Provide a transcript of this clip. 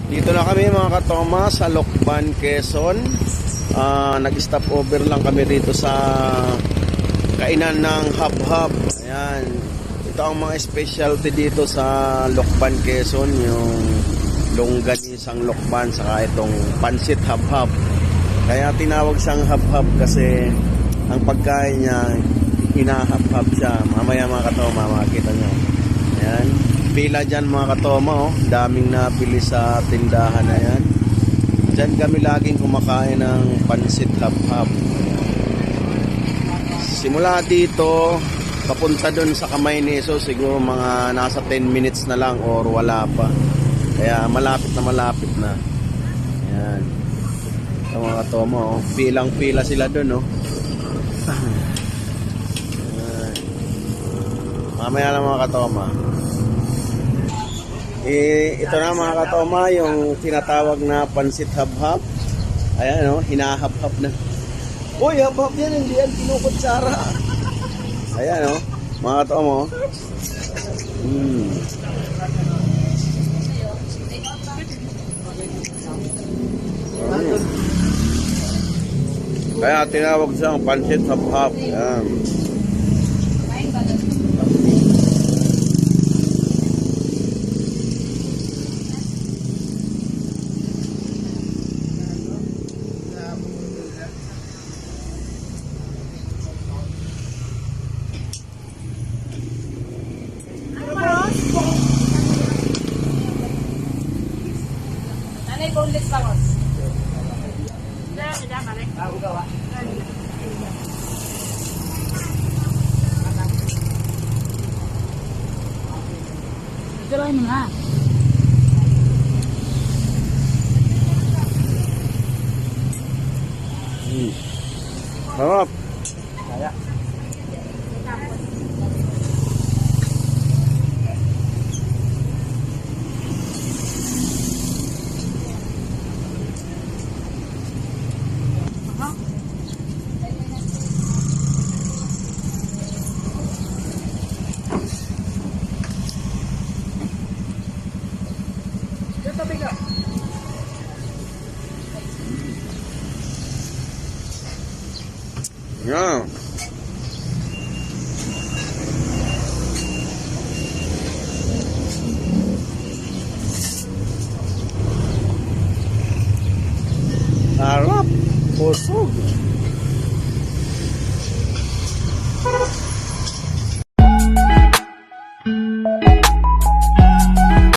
Dito na kami mga katoma sa Lokban, Quezon. Nag-stop over lang kami dito sa kainan ng Hab-Hab. Ayan. Ito ang mga specialty dito sa Lokban, Quezon. Yung longganisang Lokban saka itong pansit Hab-Hab. Kaya tinawag siyang Hab-Hab kasi ang pagkain niya hinahab-hab siya. Mamaya mga katoma makikita nyo. Ayan. Pila dyan mga katoma, oh. Daming napili sa tindahan na yan. Dyan kami laging kumakain ng pansit hab-hab. Simula dito papunta dun sa Kamay Neso, siguro mga nasa 10 minutes na lang or wala pa. Kaya malapit na. Ayan. Ito mga katoma, oh. Pilang-pila sila dun, oh. Mamaya lang mga katoma. Ito na mga katoma, yung tinatawag na pansit hab-hab. Ayan, oh, hinahab-hab na. Uy, hab-hab yan, hindi yan kinukutsara. Ayan, oh, mga katoma, oh. Kaya tinawag siyang pansit hab-hab. Ayan. Nanay boneless bangos. Sudah balik. Gawa. Jalan mana? Sarap. Kaya. Yeah. Sarap. Busog.